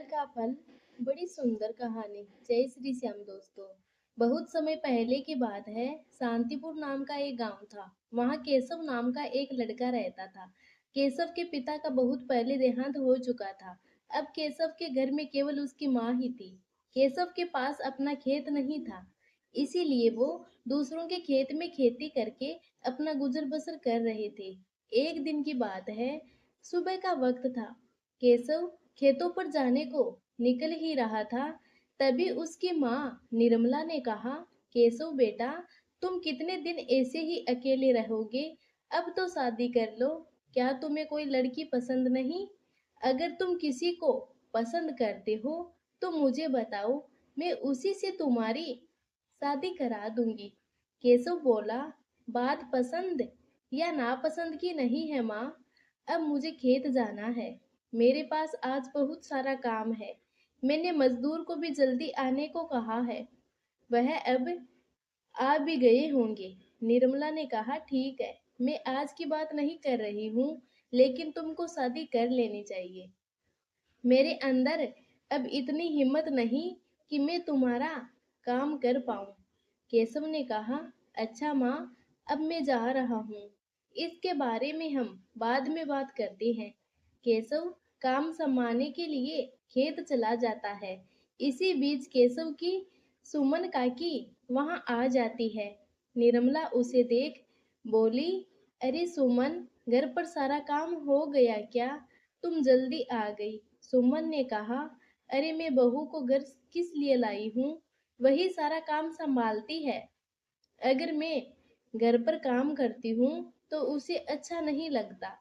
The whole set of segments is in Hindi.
फल का फल बड़ी सुंदर कहानी। जय श्री श्याम दोस्तों। बहुत समय पहले की बात है। शांतिपुर नाम का एक गांव था। वहां केशव नाम का एक लड़का रहता था। केशव के पिता का बहुत पहले देहांत हो चुका था। अब केशव के घर में केवल उसकी माँ ही थी। केशव के पास अपना खेत नहीं था, इसीलिए वो दूसरों के खेत में खेती करके अपना गुजर बसर कर रहे थे। एक दिन की बात है, सुबह का वक्त था। केशव खेतों पर जाने को निकल ही रहा था, तभी उसकी माँ निर्मला ने कहा, केशव बेटा, तुम कितने दिन ऐसे ही अकेले रहोगे? अब तो शादी कर लो। क्या तुम्हें कोई लड़की पसंद नहीं? अगर तुम किसी को पसंद करते हो तो मुझे बताओ, मैं उसी से तुम्हारी शादी करा दूंगी। केशव बोला, बात पसंद या नापसंद की नहीं है माँ। अब मुझे खेत जाना है। मेरे पास आज बहुत सारा काम है। मैंने मजदूर को भी जल्दी आने को कहा है। वह अब आ भी गए होंगे। निर्मला ने कहा, ठीक है, मैं आज की बात नहीं कर रही हूँ, लेकिन तुमको शादी कर लेनी चाहिए। मेरे अंदर अब इतनी हिम्मत नहीं कि मैं तुम्हारा काम कर पाऊं। केशव ने कहा, अच्छा माँ, अब मैं जा रहा हूँ। इसके बारे में हम बाद में बात करते हैं। केशव काम संभालने के लिए खेत चला जाता है। इसी बीच केशव की सुमन काकी वहां आ जाती है। निर्मला उसे देख बोली, अरे सुमन, घर पर सारा काम हो गया क्या? तुम जल्दी आ गई। सुमन ने कहा, अरे मैं बहू को घर किस लिए लाई हूँ? वही सारा काम संभालती है। अगर मैं घर पर काम करती हूँ तो उसे अच्छा नहीं लगता।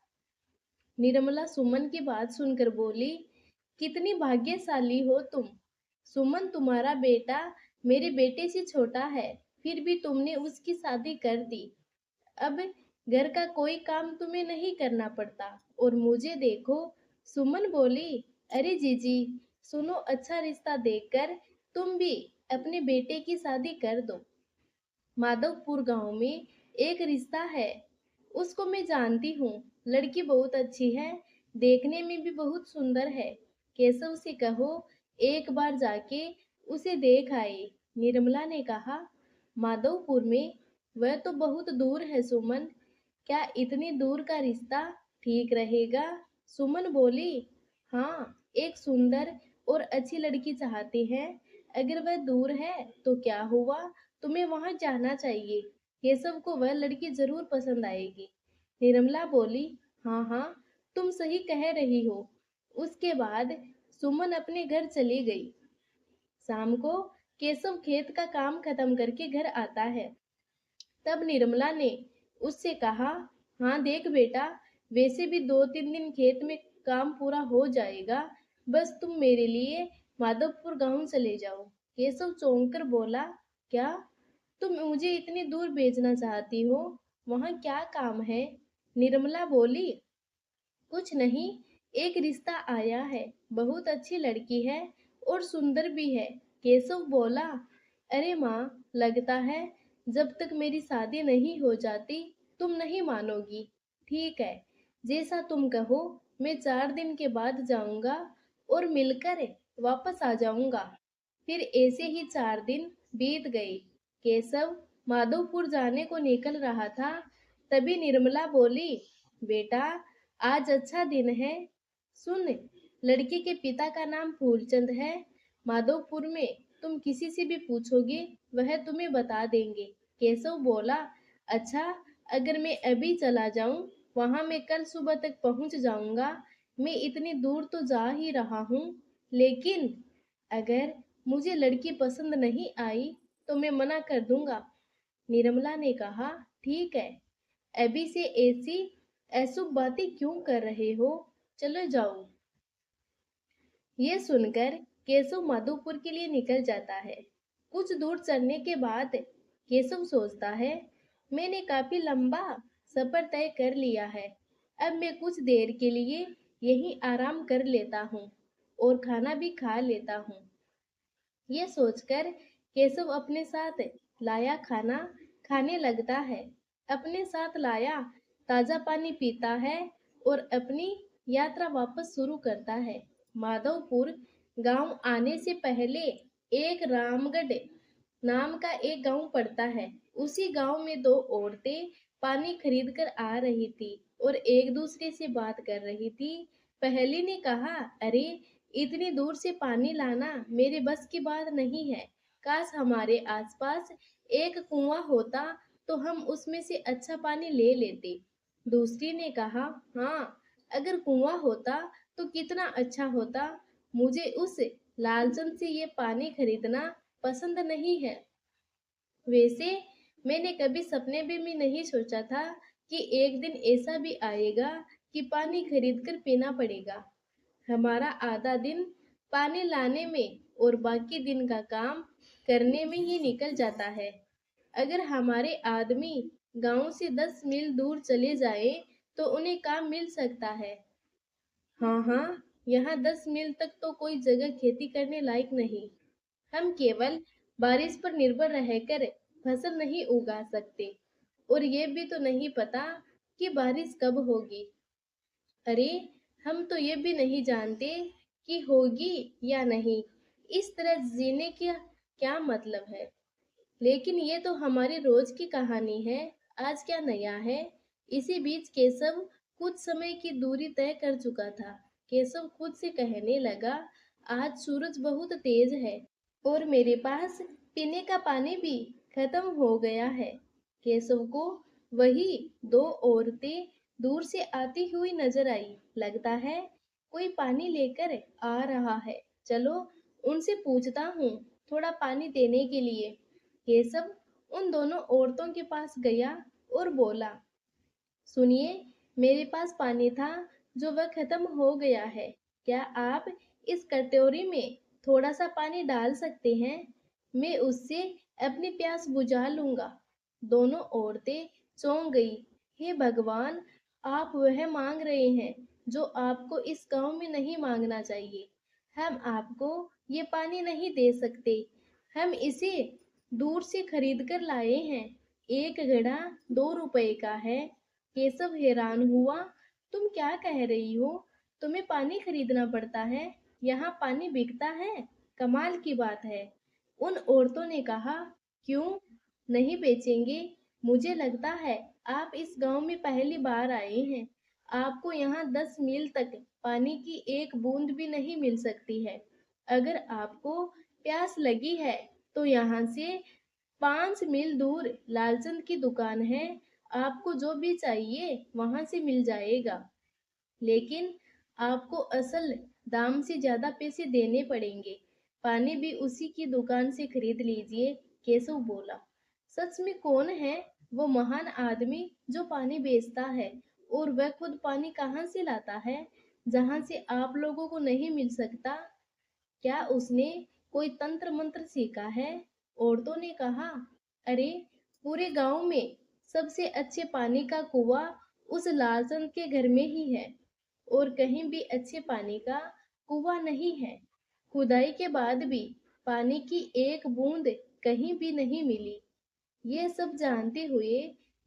निर्मला सुमन की बात सुनकर बोली, कितनी भाग्यशाली हो तुम। सुमन, तुम्हारा बेटा मेरे बेटे से छोटा है, फिर भी तुमने उसकी शादी कर दी। अब घर का कोई काम तुम्हें नहीं करना पड़ता और मुझे देखो। सुमन बोली, अरे जीजी, सुनो, अच्छा रिश्ता देखकर तुम भी अपने बेटे की शादी कर दो। माधवपुर गांव में एक रिश्ता है, उसको मैं जानती हूँ। लड़की बहुत अच्छी है, देखने में भी बहुत सुंदर है। केशव से कहो एक बार जाके उसे देख आए। निर्मला ने कहा, माधवपुर में? वह तो बहुत दूर है सुमन। क्या इतनी दूर का रिश्ता ठीक रहेगा? सुमन बोली, हाँ, एक सुंदर और अच्छी लड़की चाहते हैं। अगर वह दूर है तो क्या हुआ, तुम्हें वहां जाना चाहिए। केशव को वह लड़की जरूर पसंद आएगी। निर्मला बोली, हाँ हाँ, तुम सही कह रही हो। उसके बाद सुमन अपने घर चली गई। शाम को केशव खेत का काम खत्म करके घर आता है। तब निर्मला ने उससे कहा, हाँ देख बेटा, वैसे भी 2-3 दिन खेत में काम पूरा हो जाएगा। बस तुम मेरे लिए माधवपुर गांव चले जाओ। केशव चौंक कर बोला, क्या? तुम मुझे इतनी दूर भेजना चाहती हो? वहां क्या काम है? निर्मला बोली, कुछ नहीं, एक रिश्ता आया है। बहुत अच्छी लड़की है और सुंदर भी है। केशव बोला, अरे माँ, लगता है जब तक मेरी शादी नहीं हो जाती तुम नहीं मानोगी। ठीक है, जैसा तुम कहो। मैं 4 दिन के बाद जाऊंगा और मिलकर वापस आ जाऊंगा। फिर ऐसे ही 4 दिन बीत गए। केशव माधोपुर जाने को निकल रहा था, तभी निर्मला बोली, बेटा, आज अच्छा दिन है। सुन, लड़के के पिता का नाम फूलचंद है। माधोपुर में तुम किसी से भी पूछोगे, वह तुम्हें बता देंगे। केशव बोला, अच्छा, अगर मैं अभी चला जाऊं, वहां मैं कल सुबह तक पहुंच जाऊंगा। मैं इतनी दूर तो जा ही रहा हूँ, लेकिन अगर मुझे लड़की पसंद नहीं आई तो मैं मना कर दूंगा। निर्मला ने कहा, ठीक है, अभी से ऐसी अशुभ बातें क्यों कर रहे हो? चलो जाओ। ये सुनकर केशव माधोपुर के लिए निकल जाता है। कुछ दूर चलने के बाद केशव सोचता है, मैंने काफी लंबा सफर तय कर लिया है। अब मैं कुछ देर के लिए यहीं आराम कर लेता हूँ और खाना भी खा लेता हूँ। ये सोचकर केशव अपने साथ लाया खाना खाने लगता है। अपने साथ लाया ताजा पानी पीता है और अपनी यात्रा वापस शुरू करता है। माधवपुर गांव आने से पहले एक रामगढ़ नाम का एक गांव पड़ता है। उसी गांव में दो औरतें पानी खरीद कर आ रही थी और एक दूसरे से बात कर रही थी। पहली ने कहा, अरे इतनी दूर से पानी लाना मेरे बस की बात नहीं है। काश हमारे आसपास एक कुआं होता तो हम उसमें से अच्छा पानी ले लेते। दूसरी ने कहा, हाँ, अगर कुआं होता तो कितना अच्छा होता। मुझे उस लालचन से ये पानी खरीदना पसंद नहीं है। वैसे मैंने कभी सपने में भी नहीं सोचा था कि एक दिन ऐसा भी आएगा कि पानी खरीद कर पीना पड़ेगा। हमारा आधा दिन पानी लाने में और बाकी दिन का काम करने में ही निकल जाता है। अगर हमारे आदमी गांव से 10 मील दूर चले जाए तो उन्हें काम मिल सकता है। हाँ हाँ, यहाँ 10 मील तक तो कोई जगह खेती करने लायक नहीं। हम केवल बारिश पर निर्भर रहकर फसल नहीं उगा सकते और ये भी तो नहीं पता कि बारिश कब होगी। अरे हम तो ये भी नहीं जानते कि होगी या नहीं। इस तरह जीने का क्या मतलब है। लेकिन ये तो हमारी रोज की कहानी है। आज क्या नया है। इसी बीच केशव कुछ समय की दूरी तय कर चुका था। केशव खुद से कहने लगा, आज सूरज बहुत तेज है और मेरे पास पीने का पानी भी खत्म हो गया है। केशव को वही दो औरतें दूर से आती हुई नजर आई। लगता है कोई पानी लेकर आ रहा है। चलो उनसे पूछता हूँ थोड़ा पानी देने के लिए। केशव उन दोनों औरतों के पास गया और बोला, सुनिए, मेरे पास पानी था जो वह खत्म हो गया है। क्या आप इस कटोरी में थोड़ा सा पानी डाल सकते हैं? मैं उससे अपनी प्यास बुझा लूंगा। दोनों औरतें चौंक गई। हे भगवान, आप वह मांग रहे हैं जो आपको इस गांव में नहीं मांगना चाहिए। हम आपको ये पानी नहीं दे सकते। हम इसे दूर से खरीद कर लाए हैं। एक घड़ा 2 रुपए का है। केशव हैरान हुआ, तुम क्या कह रही हो? तुम्हें पानी खरीदना पड़ता है? यहाँ पानी बिकता है? कमाल की बात है। उन औरतों ने कहा, क्यों नहीं बेचेंगे? मुझे लगता है आप इस गांव में पहली बार आए हैं। आपको यहाँ 10 मील तक पानी की एक बूंद भी नहीं मिल सकती है। अगर आपको प्यास लगी है तो यहाँ से 5 मील दूर लालचंद की दुकान है। आपको जो भी चाहिए वहां से मिल जाएगा। लेकिन आपको असल दाम से ज्यादा पैसे देने पड़ेंगे। पानी भी उसी की दुकान से खरीद लीजिए। केशव बोला, सच में कौन है वो महान आदमी जो पानी बेचता है? और वह खुद पानी कहाँ से लाता है जहां से आप लोगों को नहीं मिल सकता? क्या उसने कोई तंत्र मंत्र सीखा है? औरतों ने कहा, अरे पूरे गांव में सबसे अच्छे पानी का कुआं उस लालचंद के घर में ही है और कहीं भी अच्छे पानी का कुआं नहीं है। खुदाई के बाद भी पानी की एक बूंद कहीं भी नहीं मिली। ये सब जानते हुए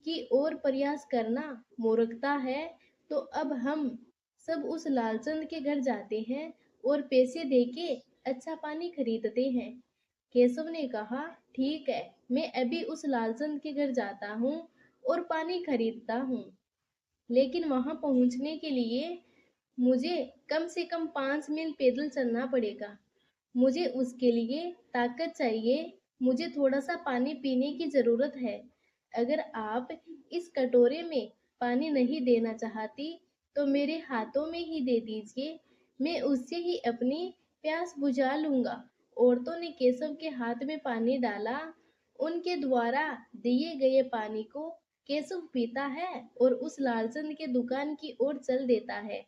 कि और प्रयास करना मूर्खता है, तो अब हम सब उस लालचंद के घर जाते हैं और पैसे देके अच्छा पानी खरीदते हैं। केशव ने कहा, ठीक है, मैं अभी उस लालचंद के घर जाता हूँ और पानी खरीदता हूँ। लेकिन वहां पहुंचने के लिए मुझे कम से कम 5 मील पैदल चलना पड़ेगा। मुझे उसके लिए ताकत चाहिए। मुझे थोड़ा सा पानी पीने की जरूरत है। अगर आप इस कटोरे में पानी नहीं देना चाहती तो मेरे हाथों में ही दे दीजिए। मैं उससे ही अपनी प्यास बुझा लूंगा। औरतों ने केशव के हाथ में पानी डाला। उनके द्वारा दिए गए पानी को केशव पीता है और उस लालचंद के दुकान की ओर चल देता है।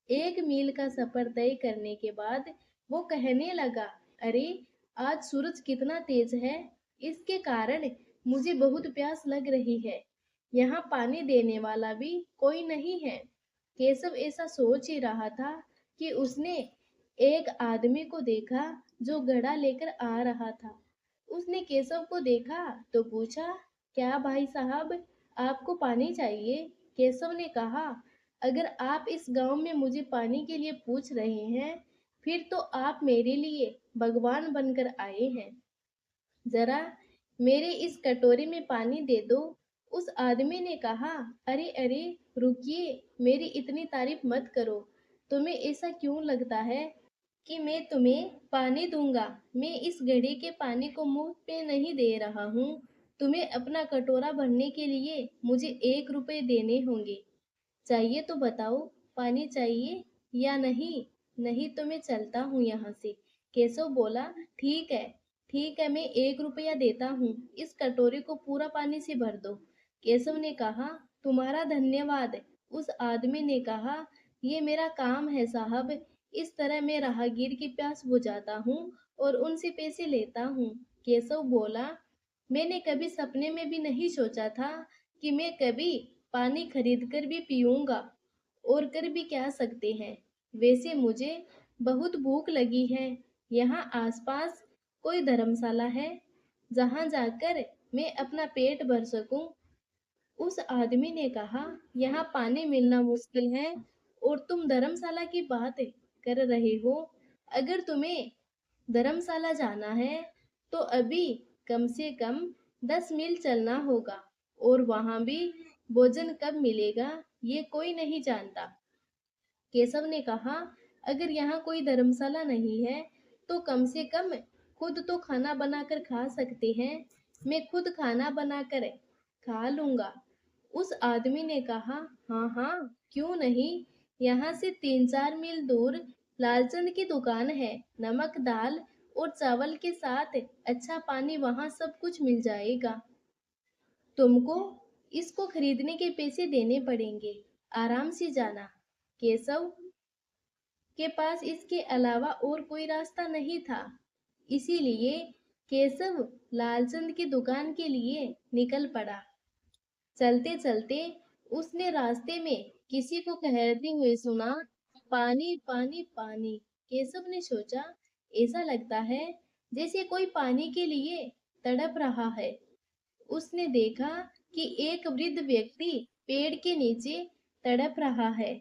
1 मील का सफर तय करने के बाद वो कहने लगा, अरे आज सूरज कितना तेज है। इसके कारण मुझे बहुत प्यास लग रही है। यहाँ पानी देने वाला भी कोई नहीं है। केशव ऐसा सोच ही रहा था कि उसने एक आदमी को देखा जो घड़ा लेकर आ रहा था। उसने केशव को देखा तो पूछा, क्या भाई साहब, आपको पानी चाहिए? केशव ने कहा, अगर आप इस गांव में मुझे पानी के लिए पूछ रहे हैं फिर तो आप मेरे लिए भगवान बनकर आए हैं। जरा मेरे इस कटोरे में पानी दे दो। उस आदमी ने कहा, अरे अरे, रुकिए, मेरी इतनी तारीफ मत करो। तुम्हें ऐसा क्यों लगता है कि मैं तुम्हें पानी दूंगा? मैं इस घड़े के पानी को मुफ्त में नहीं दे रहा हूँ। तुम्हें अपना कटोरा भरने के लिए मुझे 1 रुपए देने होंगे। चाहिए तो बताओ, पानी चाहिए या नहीं? नहीं तो मैं चलता हूँ यहाँ से। केशव बोला, ठीक है, ठीक है, मैं 1 रुपया देता हूँ। इस कटोरे को पूरा पानी से भर दो। केशव ने कहा, तुम्हारा धन्यवाद। उस आदमी ने कहा, ये मेरा काम है साहब। इस तरह मैं राहगीर की प्यास बुझाता हूँ और उनसे पैसे लेता हूँ। केशव बोला, मैंने कभी सपने में भी नहीं सोचा था कि मैं कभी पानी खरीद कर भी पीऊंगा। और कर भी क्या सकते हैं। वैसे मुझे बहुत भूख लगी है। यहाँ आसपास कोई धर्मशाला है जहाँ जाकर मैं अपना पेट भर सकूं? उस आदमी ने कहा, यहाँ पानी मिलना मुश्किल है और तुम धर्मशाला की बात कर रहे हो। अगर तुम्हें धर्मशाला जाना है तो अभी कम से कम 10 मील चलना होगा, और वहां भी भोजन कब मिलेगा ये कोई नहीं जानता। केशव ने कहा, अगर यहाँ कोई धर्मशाला नहीं है तो कम से कम खुद तो खाना बनाकर खा सकते हैं। मैं खुद खाना बनाकर खा लूंगा। उस आदमी ने कहा, हाँ हाँ, क्यों नहीं। यहाँ से 3-4 मील दूर लालचंद की दुकान है। नमक, दाल और चावल के साथ अच्छा पानी वहाँ सब कुछ मिल जाएगा। तुमको इसको खरीदने के पैसे देने पड़ेंगे। आराम से जाना। केशव के पास इसके अलावा और कोई रास्ता नहीं था, इसीलिए केशव लालचंद की दुकान के लिए निकल पड़ा। चलते चलते उसने रास्ते में किसी को कहते हुए सुना, पानी पानी पानी। केशव ने सोचा, ऐसा लगता है जैसे कोई पानी के लिए तड़प रहा है। उसने देखा कि एक वृद्ध व्यक्ति पेड़ के नीचे तड़प रहा है।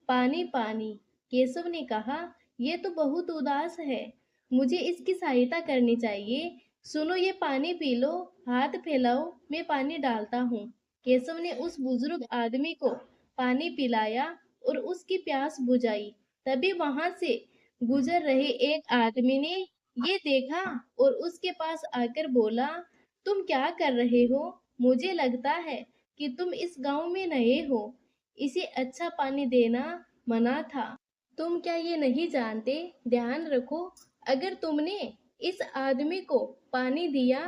पानी पानी। केशव ने कहा, यह तो बहुत उदास है, मुझे इसकी सहायता करनी चाहिए। सुनो, ये पानी पी लो, हाथ फैलाओ, मैं पानी डालता हूँ। केशव ने उस बुजुर्ग आदमी को पानी पिलाया और उसकी प्यास बुझाई। तभी वहां से गुजर रहे एक आदमी ने ये देखा और उसके पास आकर बोला, तुम क्या कर रहे हो? मुझे लगता है कि तुम इस गांव में नए हो। इसे अच्छा पानी देना मना था। तुम क्या ये नहीं जानते? ध्यान रखो, अगर तुमने इस आदमी को पानी दिया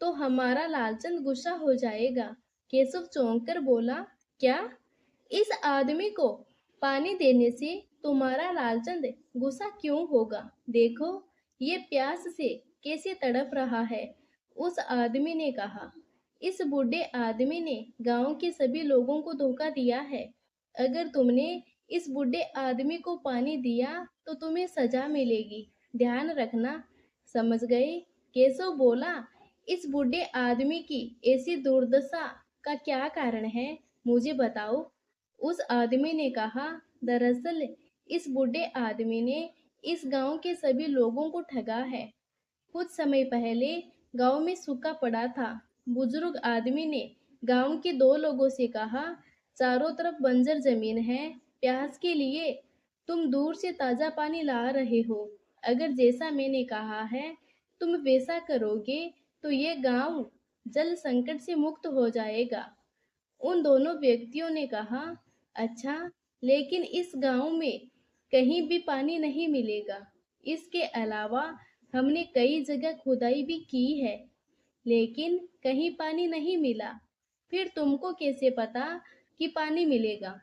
तो हमारा लालचंद गुस्सा हो जाएगा। केशव चौंक कर बोला, क्या? इस आदमी को पानी देने से तुम्हारा लालचंद गुस्सा क्यों होगा? देखो, ये प्यास से कैसे तड़प रहा है। उस आदमी ने कहा, इस बूढ़े आदमी ने गांव के सभी लोगों को धोखा दिया है। अगर तुमने इस बूढ़े आदमी को पानी दिया तो तुम्हें सजा मिलेगी। ध्यान रखना, समझ गए? केशव बोला, इस बूढ़े आदमी की ऐसी दुर्दशा का क्या कारण है, मुझे बताओ। उस आदमी ने कहा, दरअसल इस बूढ़े आदमी ने इस गांव के सभी लोगों को ठगा है। कुछ समय पहले गांव में सूखा पड़ा था। बुजुर्ग आदमी ने गांव के 2 लोगों से कहा, चारों तरफ बंजर जमीन है, प्यास के लिए तुम दूर से ताजा पानी ला रहे हो। अगर जैसा मैंने कहा है तुम वैसा करोगे तो ये गांव जल संकट से मुक्त हो जाएगा। उन दोनों व्यक्तियों ने कहा, अच्छा, लेकिन इस गांव में कहीं भी पानी नहीं मिलेगा। इसके अलावा हमने कई जगह खुदाई भी की है, लेकिन कहीं पानी नहीं मिला। फिर तुमको कैसे पता कि पानी मिलेगा?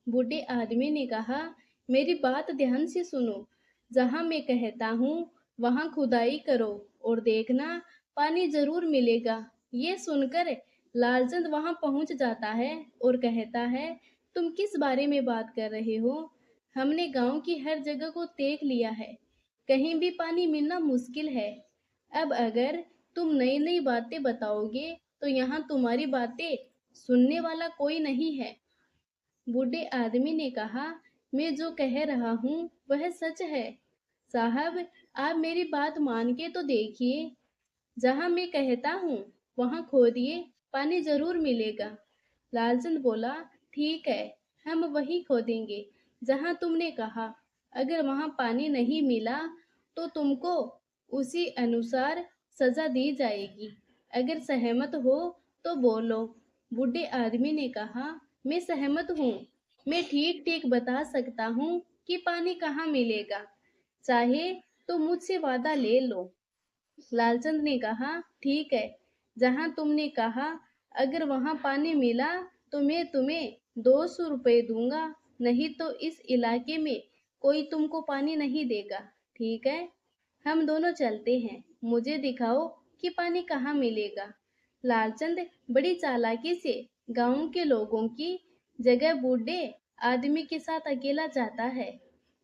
बूढ़े आदमी ने कहा, मेरी बात ध्यान से सुनो। जहां मैं कहता हूँ वहां खुदाई करो और देखना, पानी जरूर मिलेगा। ये सुनकर लालचंद वहां पहुंच जाता है और कहता है, तुम किस बारे में बात कर रहे हो? हमने गांव की हर जगह को देख लिया है, कहीं भी पानी मिलना मुश्किल है। अब अगर तुम नई नई बातें बताओगे तो यहाँ तुम्हारी बातें सुनने वाला कोई नहीं है। बूढ़े आदमी ने कहा, मैं जो कह रहा हूँ वह सच है। साहब, आप मेरी बात मान के तो देखिए। जहाँ मैं कहता हूँ वहाँ खोदिए, पानी जरूर मिलेगा। लालचंद बोला, ठीक है, हम वही खोदेंगे जहाँ तुमने कहा। अगर वहाँ पानी नहीं मिला तो तुमको उसी अनुसार सजा दी जाएगी। अगर सहमत हो तो बोलो। बूढ़े आदमी ने कहा, मैं सहमत हूँ। मैं ठीक ठीक बता सकता हूँ कि पानी कहाँ मिलेगा। चाहे तो मुझसे वादा ले लो। लालचंद ने कहा, ठीक है, जहां तुमने कहा अगर वहां पानी मिला तो मैं तुम्हें 200 रुपये दूंगा, नहीं तो इस इलाके में कोई तुमको पानी नहीं देगा। ठीक है, हम दोनों चलते हैं, मुझे दिखाओ कि पानी कहाँ मिलेगा। लालचंद बड़ी चालाकी से गांव के लोगों की जगह बूढ़े आदमी के साथ अकेला जाता है।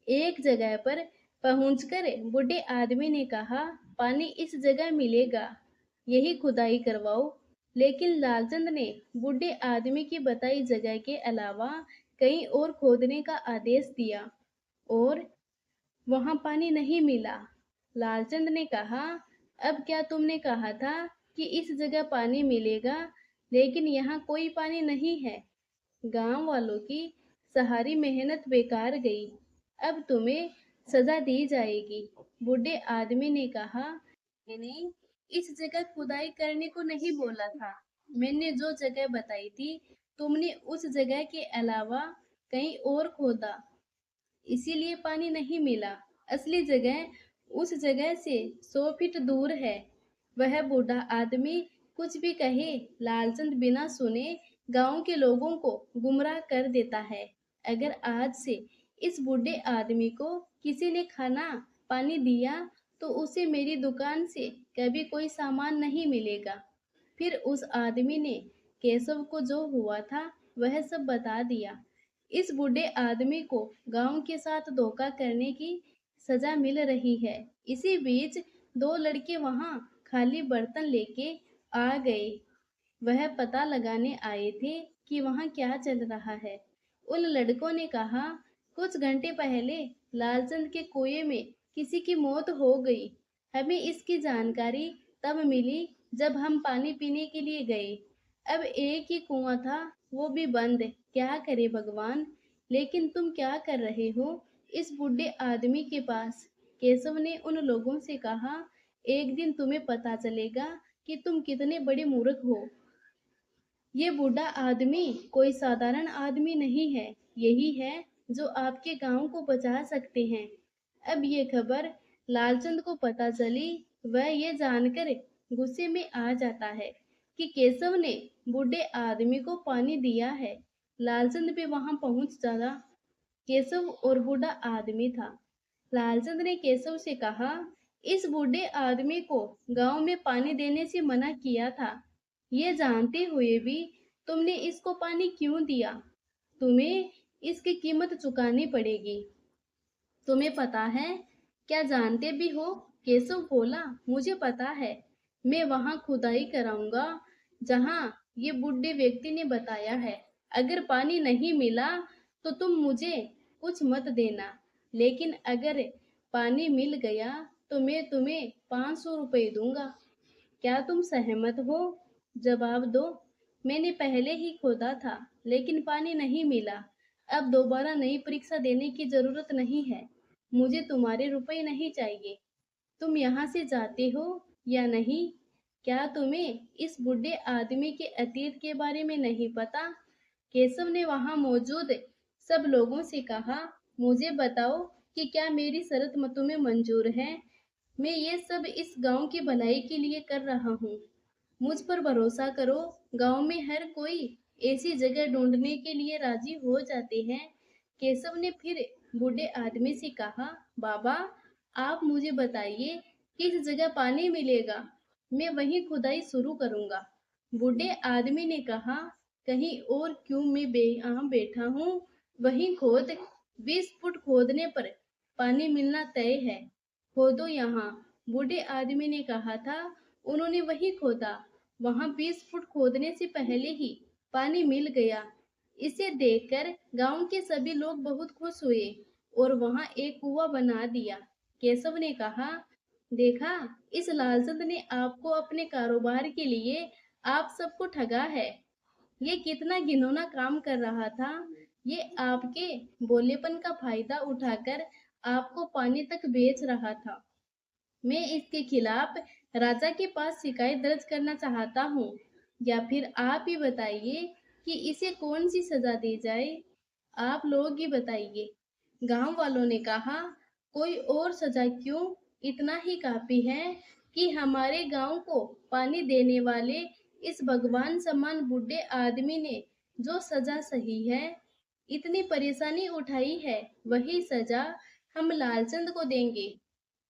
एक जगह पर पहुंचकर बूढ़े आदमी ने कहा, पानी इस जगह मिलेगा, यही खुदाई करवाओ। लेकिन लालचंद ने बूढ़े आदमी की बताई जगह के अलावा कहीं और खोदने का आदेश दिया और वहां पानी नहीं मिला। लालचंद ने कहा, अब क्या तुमने कहा था कि इस जगह पानी मिलेगा, लेकिन यहाँ कोई पानी नहीं है। गांव वालों की सारी मेहनत बेकार गई। अब तुम्हें सजा दी जाएगी। बूढ़े आदमी ने कहा, मैंने इस जगह खुदाई करने को नहीं बोला था। मैंने जो जगह बताई थी तुमने उस जगह के अलावा कहीं और खोदा, इसीलिए पानी नहीं मिला। असली जगह उस जगह से 100 फीट दूर है। वह बूढ़ा आदमी कुछ भी कहे, लालचंद बिना सुने गांव के लोगों को गुमराह कर देता है। अगर आज से इस बूढ़े आदमी को किसी ने खाना पानी दिया तो उसे मेरी दुकान से कभी कोई सामान नहीं मिलेगा। फिर उस आदमी ने केशव को जो हुआ था वह सब बता दिया। इस बूढ़े आदमी को गांव के साथ धोखा करने की सजा मिल रही है। इसी बीच दो लड़के वहां खाली बर्तन लेके आ गए। वह पता लगाने आए थे कि वहां क्या चल रहा है। उन लड़कों ने कहा, कुछ घंटे पहले लालचंद के कुएं में किसी की मौत हो गई। हमें इसकी जानकारी तब मिली जब हम पानी पीने के लिए गए। अब एक ही कुआं था, वो भी बंद। क्या करे भगवान। लेकिन तुम क्या कर रहे हो इस बूढ़े आदमी के पास। केशव ने उन लोगों से कहा, एक दिन तुम्हें पता चलेगा कि तुम कितने बड़े मूर्ख हो। ये बूढ़ा आदमी कोई साधारण आदमी नहीं है, यही है जो आपके गांव को बचा सकते हैं। अब ये खबर लालचंद को पता चली। वह ये जानकर गुस्से में आ जाता है कि केशव ने बूढ़े आदमी को पानी दिया है। लालचंद भी वहां पहुंच जाता। केशव और बूढ़ा आदमी था। लालचंद ने केशव से कहा, इस बूढ़े आदमी को गांव में पानी देने से मना किया था। ये जानते हुए भी तुमने इसको पानी क्यों दिया। तुम्हें इसकी कीमत चुकानी पड़ेगी। तुम्हें पता है, क्या जानते भी हो। केशव बोला, मुझे पता है। मैं वहां खुदाई कराऊंगा जहां ये बुढ़े व्यक्ति ने बताया है। अगर पानी नहीं मिला तो तुम मुझे कुछ मत देना, लेकिन अगर पानी मिल गया तो मैं तुम्हें 500 रुपये दूंगा। क्या तुम सहमत हो। जवाब दो। मैंने पहले ही खोदा था लेकिन पानी नहीं मिला। अब दोबारा नई परीक्षा देने की जरूरत नहीं है। मुझे तुम्हारे रुपए नहीं चाहिए। तुम यहाँ से जाते हो या नहीं। क्या तुम्हें इस बूढ़े आदमी के अतीत के बारे में नहीं पता। केशव ने वहां मौजूद सब लोगों से कहा, मुझे बताओ कि क्या मेरी शर्त तुम्हें मंजूर है। मैं ये सब इस गांव की भलाई के लिए कर रहा हूँ। मुझ पर भरोसा करो। गांव में हर कोई ऐसी जगह ढूंढने के लिए राजी हो जाते हैं। केशव ने फिर बूढ़े आदमी से कहा, बाबा, आप मुझे बताइए किस जगह पानी मिलेगा, मैं वहीं खुदाई शुरू करूंगा। बूढ़े आदमी ने कहा, कहीं और क्यों, मैं यहाँ बैठा हूँ वहीं खोद। 20 फुट खोदने पर पानी मिलना तय है। खोदो यहाँ। बूढ़े आदमी ने कहा था। उन्होंने वही खोदा। वहां 20 फुट खोदने से पहले ही पानी मिल गया। इसे देखकर गांव के सभी लोग बहुत खुश हुए और वहां एक कुआं बना दिया। केशव ने कहा, देखा, इस लालचंद ने आपको अपने कारोबार के लिए आप सबको ठगा है। ये कितना घिनौना काम कर रहा था। ये आपके भोलेपन का फायदा उठाकर आपको पानी तक बेच रहा था। मैं इसके खिलाफ राजा के पास शिकायत दर्ज करना चाहता हूँ। या फिर आप ही बताइए कि इसे कौन सी सजा दी जाए। आप लोग ही बताइए। गांव वालों ने कहा, कोई और सजा क्यों, इतना ही काफी है कि हमारे गांव को पानी देने वाले इस भगवान समान बूढ़े आदमी ने जो सजा सही है, इतनी परेशानी उठाई है, वही सजा हम लालचंद को देंगे।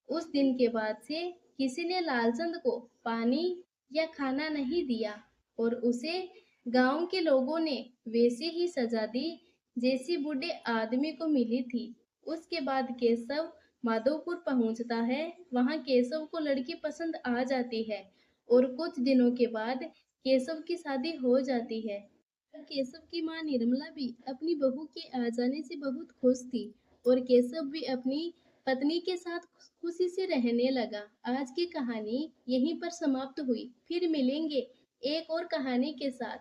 उस दिन के बाद से किसी ने लालचंद को पानी या खाना नहीं दिया और उसे गांव के लोगों ने वैसी ही सजा दी जैसी बूढ़े आदमी को मिली थी। उसके बाद केशव माधोपुर पहुंचता है। वहां केशव को लड़की पसंद आ जाती है और कुछ दिनों के बाद केशव की शादी हो जाती है। केशव की मां निर्मला भी अपनी बहू के आ जाने से बहुत खुश थी और केशव भी अपनी पत्नी के साथ खुशी से रहने लगा। आज की कहानी यहीं पर समाप्त हुई। फिर मिलेंगे एक और कहानी के साथ।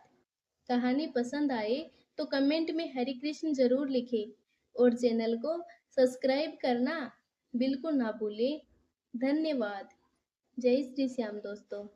कहानी पसंद आए तो कमेंट में हरे कृष्ण जरूर लिखें और चैनल को सब्सक्राइब करना बिल्कुल ना भूलें। धन्यवाद। जय श्री श्याम दोस्तों।